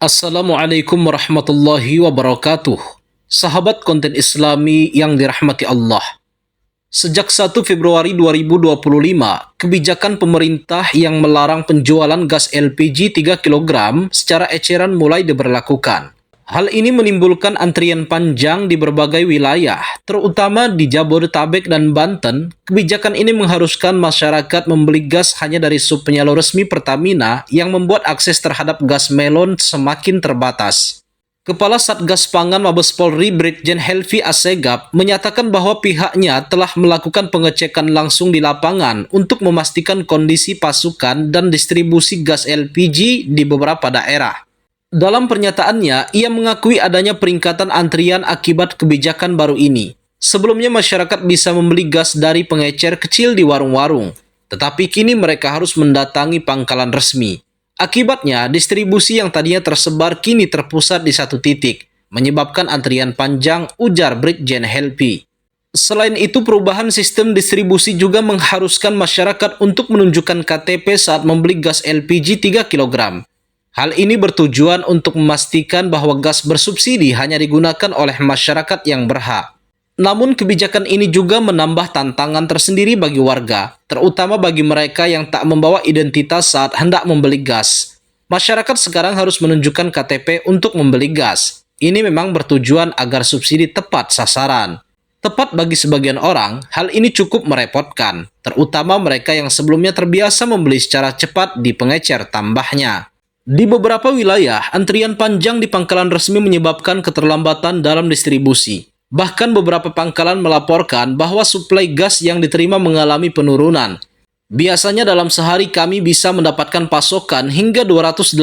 Assalamualaikum warahmatullahi wabarakatuh. Sahabat konten Islami yang dirahmati Allah. Sejak 1 Februari 2025, kebijakan pemerintah yang melarang penjualan gas LPG 3 kg secara eceran mulai diberlakukan. Hal ini menimbulkan antrian panjang di berbagai wilayah, terutama di Jabodetabek dan Banten. Kebijakan ini mengharuskan masyarakat membeli gas hanya dari subpenyalur resmi Pertamina yang membuat akses terhadap gas melon semakin terbatas. Kepala Satgas Pangan Mabes Polri Brigjen Helvi Assegaf menyatakan bahwa pihaknya telah melakukan pengecekan langsung di lapangan untuk memastikan kondisi pasokan dan distribusi gas LPG di beberapa daerah. Dalam pernyataannya, ia mengakui adanya peningkatan antrian akibat kebijakan baru ini. Sebelumnya masyarakat bisa membeli gas dari pengecer kecil di warung-warung, tetapi kini mereka harus mendatangi pangkalan resmi. Akibatnya, distribusi yang tadinya tersebar kini terpusat di satu titik, menyebabkan antrian panjang, ujar Brigjen Helvi. Selain itu, perubahan sistem distribusi juga mengharuskan masyarakat untuk menunjukkan KTP saat membeli gas LPG 3 kg. Hal ini bertujuan untuk memastikan bahwa gas bersubsidi hanya digunakan oleh masyarakat yang berhak. Namun kebijakan ini juga menambah tantangan tersendiri bagi warga, terutama bagi mereka yang tak membawa identitas saat hendak membeli gas. Masyarakat sekarang harus menunjukkan KTP untuk membeli gas. Ini memang bertujuan agar subsidi tepat sasaran. Tepat bagi sebagian orang, hal ini cukup merepotkan, terutama mereka yang sebelumnya terbiasa membeli secara cepat di pengecer tambahnya. Di beberapa wilayah, antrian panjang di pangkalan resmi menyebabkan keterlambatan dalam distribusi. Bahkan beberapa pangkalan melaporkan bahwa suplai gas yang diterima mengalami penurunan. Biasanya dalam sehari kami bisa mendapatkan pasokan hingga 280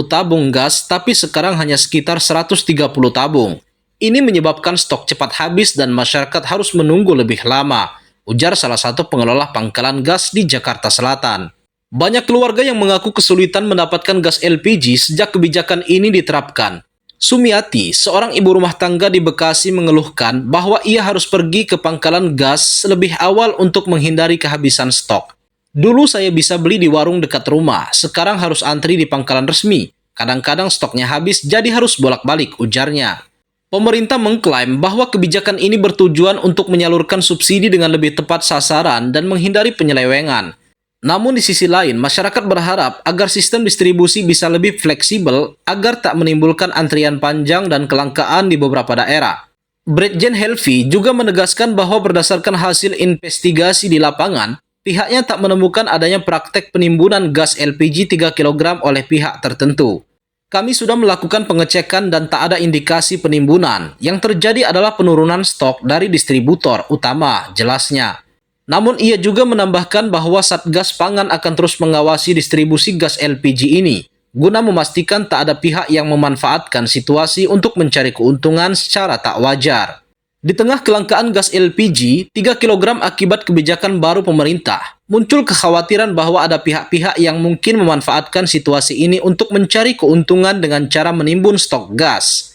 tabung gas, tapi sekarang hanya sekitar 130 tabung. Ini menyebabkan stok cepat habis dan masyarakat harus menunggu lebih lama, ujar salah satu pengelola pangkalan gas di Jakarta Selatan. Banyak keluarga yang mengaku kesulitan mendapatkan gas LPG sejak kebijakan ini diterapkan. Sumiati, seorang ibu rumah tangga di Bekasi mengeluhkan bahwa ia harus pergi ke pangkalan gas lebih awal untuk menghindari kehabisan stok. Dulu saya bisa beli di warung dekat rumah, sekarang harus antri di pangkalan resmi. Kadang-kadang stoknya habis jadi harus bolak-balik, ujarnya. Pemerintah mengklaim bahwa kebijakan ini bertujuan untuk menyalurkan subsidi dengan lebih tepat sasaran dan menghindari penyelewengan. Namun di sisi lain, masyarakat berharap agar sistem distribusi bisa lebih fleksibel agar tak menimbulkan antrian panjang dan kelangkaan di beberapa daerah. Brigjen Helvi juga menegaskan bahwa berdasarkan hasil investigasi di lapangan, pihaknya tak menemukan adanya praktek penimbunan gas LPG 3 kg oleh pihak tertentu. Kami sudah melakukan pengecekan dan tak ada indikasi penimbunan. Yang terjadi adalah penurunan stok dari distributor utama, jelasnya. Namun ia juga menambahkan bahwa Satgas Pangan akan terus mengawasi distribusi gas LPG ini, guna memastikan tak ada pihak yang memanfaatkan situasi untuk mencari keuntungan secara tak wajar. Di tengah kelangkaan gas LPG 3 kg akibat kebijakan baru pemerintah, muncul kekhawatiran bahwa ada pihak-pihak yang mungkin memanfaatkan situasi ini untuk mencari keuntungan dengan cara menimbun stok gas.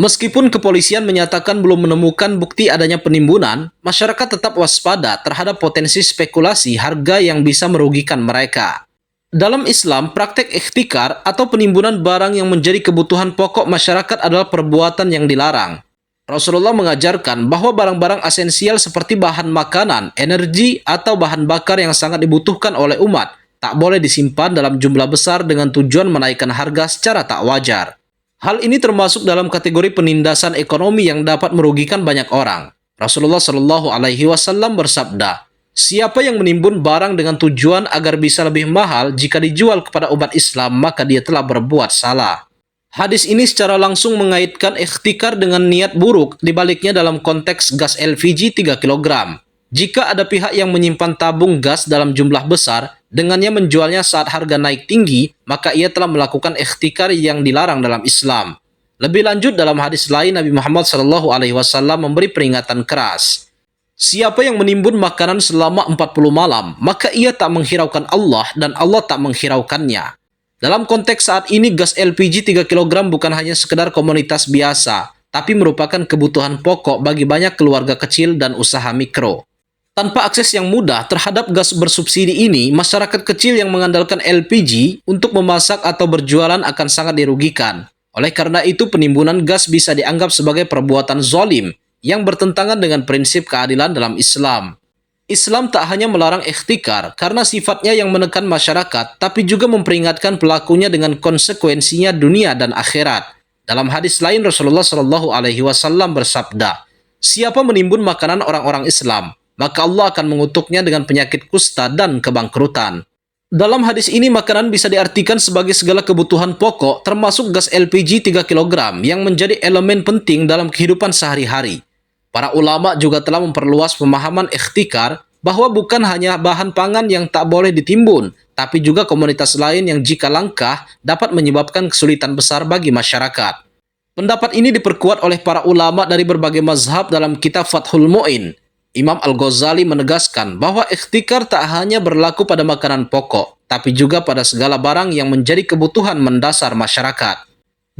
Meskipun kepolisian menyatakan belum menemukan bukti adanya penimbunan, masyarakat tetap waspada terhadap potensi spekulasi harga yang bisa merugikan mereka. Dalam Islam, praktek ihtikar atau penimbunan barang yang menjadi kebutuhan pokok masyarakat adalah perbuatan yang dilarang. Rasulullah mengajarkan bahwa barang-barang esensial seperti bahan makanan, energi, atau bahan bakar yang sangat dibutuhkan oleh umat tak boleh disimpan dalam jumlah besar dengan tujuan menaikkan harga secara tak wajar. Hal ini termasuk dalam kategori penindasan ekonomi yang dapat merugikan banyak orang. Rasulullah Shallallahu Alaihi Wasallam bersabda, "Siapa yang menimbun barang dengan tujuan agar bisa lebih mahal jika dijual kepada umat Islam, maka dia telah berbuat salah." Hadis ini secara langsung mengaitkan ihtikar dengan niat buruk dibaliknya dalam konteks gas LPG 3 kg. Jika ada pihak yang menyimpan tabung gas dalam jumlah besar, dengannya menjualnya saat harga naik tinggi, maka ia telah melakukan ihtikar yang dilarang dalam Islam. Lebih lanjut dalam hadis lain, Nabi Muhammad SAW memberi peringatan keras. Siapa yang menimbun makanan selama 40 malam, maka ia tak menghiraukan Allah dan Allah tak menghiraukannya. Dalam konteks saat ini, gas LPG 3 kg bukan hanya sekedar komoditas biasa, tapi merupakan kebutuhan pokok bagi banyak keluarga kecil dan usaha mikro. Tanpa akses yang mudah terhadap gas bersubsidi ini, masyarakat kecil yang mengandalkan LPG untuk memasak atau berjualan akan sangat dirugikan. Oleh karena itu, penimbunan gas bisa dianggap sebagai perbuatan zalim yang bertentangan dengan prinsip keadilan dalam Islam. Islam tak hanya melarang ikhtikar karena sifatnya yang menekan masyarakat, tapi juga memperingatkan pelakunya dengan konsekuensinya dunia dan akhirat. Dalam hadis lain, Rasulullah Shallallahu Alaihi Wasallam bersabda, "Siapa menimbun makanan orang-orang Islam, maka Allah akan mengutuknya dengan penyakit kusta dan kebangkrutan." Dalam hadis ini, makanan bisa diartikan sebagai segala kebutuhan pokok, termasuk gas LPG 3 kg yang menjadi elemen penting dalam kehidupan sehari-hari. Para ulama juga telah memperluas pemahaman ikhtikar bahwa bukan hanya bahan pangan yang tak boleh ditimbun, tapi juga komoditas lain yang jika langka dapat menyebabkan kesulitan besar bagi masyarakat. Pendapat ini diperkuat oleh para ulama dari berbagai mazhab dalam kitab Fathul Mu'in. Imam Al-Ghazali menegaskan bahwa ikhtikar tak hanya berlaku pada makanan pokok, tapi juga pada segala barang yang menjadi kebutuhan mendasar masyarakat.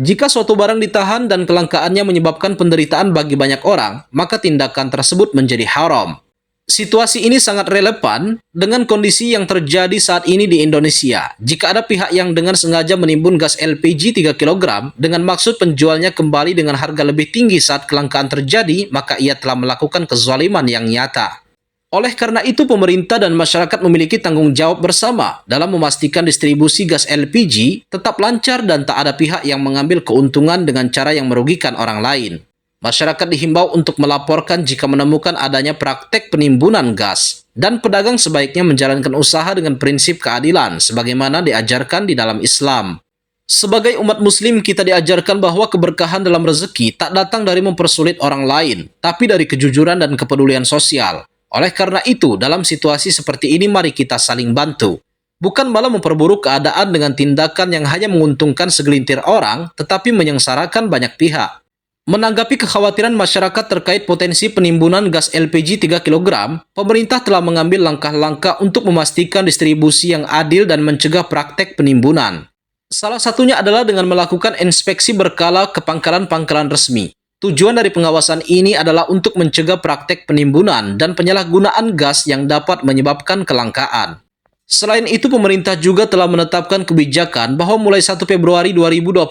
Jika suatu barang ditahan dan kelangkaannya menyebabkan penderitaan bagi banyak orang, maka tindakan tersebut menjadi haram. Situasi ini sangat relevan dengan kondisi yang terjadi saat ini di Indonesia. Jika ada pihak yang dengan sengaja menimbun gas LPG 3 kg dengan maksud penjualnya kembali dengan harga lebih tinggi saat kelangkaan terjadi, maka ia telah melakukan kezaliman yang nyata. Oleh karena itu, pemerintah dan masyarakat memiliki tanggung jawab bersama dalam memastikan distribusi gas LPG tetap lancar dan tak ada pihak yang mengambil keuntungan dengan cara yang merugikan orang lain. Masyarakat dihimbau untuk melaporkan jika menemukan adanya praktek penimbunan gas, dan pedagang sebaiknya menjalankan usaha dengan prinsip keadilan sebagaimana diajarkan di dalam Islam. Sebagai umat muslim, kita diajarkan bahwa keberkahan dalam rezeki tak datang dari mempersulit orang lain, tapi dari kejujuran dan kepedulian sosial. Oleh karena itu, dalam situasi seperti ini mari kita saling bantu. Bukan malah memperburuk keadaan dengan tindakan yang hanya menguntungkan segelintir orang, tetapi menyengsarakan banyak pihak. Menanggapi kekhawatiran masyarakat terkait potensi penimbunan gas LPG 3 kg, pemerintah telah mengambil langkah-langkah untuk memastikan distribusi yang adil dan mencegah praktek penimbunan. Salah satunya adalah dengan melakukan inspeksi berkala ke pangkalan-pangkalan resmi. Tujuan dari pengawasan ini adalah untuk mencegah praktek penimbunan dan penyalahgunaan gas yang dapat menyebabkan kelangkaan. Selain itu, pemerintah juga telah menetapkan kebijakan bahwa mulai 1 Februari 2025,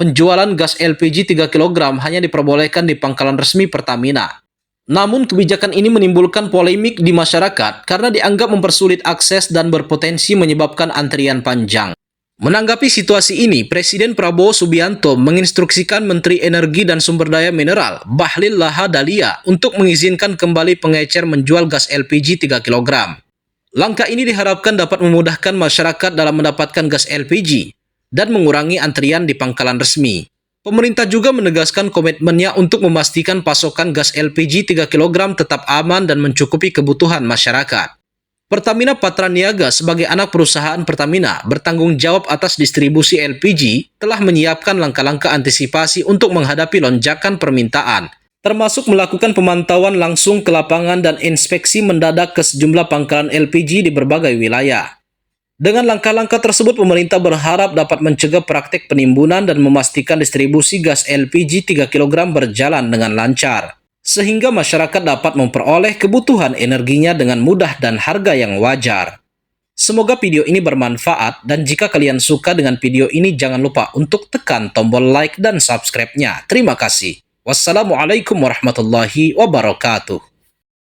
penjualan gas LPG 3 kg hanya diperbolehkan di pangkalan resmi Pertamina. Namun, kebijakan ini menimbulkan polemik di masyarakat karena dianggap mempersulit akses dan berpotensi menyebabkan antrian panjang. Menanggapi situasi ini, Presiden Prabowo Subianto menginstruksikan Menteri Energi dan Sumber Daya Mineral, Bahlil Lahadalia, untuk mengizinkan kembali pengecer menjual gas LPG 3 kg. Langkah ini diharapkan dapat memudahkan masyarakat dalam mendapatkan gas LPG dan mengurangi antrian di pangkalan resmi. Pemerintah juga menegaskan komitmennya untuk memastikan pasokan gas LPG 3 kg tetap aman dan mencukupi kebutuhan masyarakat. Pertamina Patraniaga sebagai anak perusahaan Pertamina bertanggung jawab atas distribusi LPG telah menyiapkan langkah-langkah antisipasi untuk menghadapi lonjakan permintaan, termasuk melakukan pemantauan langsung ke lapangan dan inspeksi mendadak ke sejumlah pangkalan LPG di berbagai wilayah. Dengan langkah-langkah tersebut, pemerintah berharap dapat mencegah praktek penimbunan dan memastikan distribusi gas LPG 3 kg berjalan dengan lancar, sehingga masyarakat dapat memperoleh kebutuhan energinya dengan mudah dan harga yang wajar. Semoga video ini bermanfaat, dan jika kalian suka dengan video ini jangan lupa untuk tekan tombol like dan subscribe-nya. Terima kasih. Wassalamualaikum warahmatullahi wabarakatuh.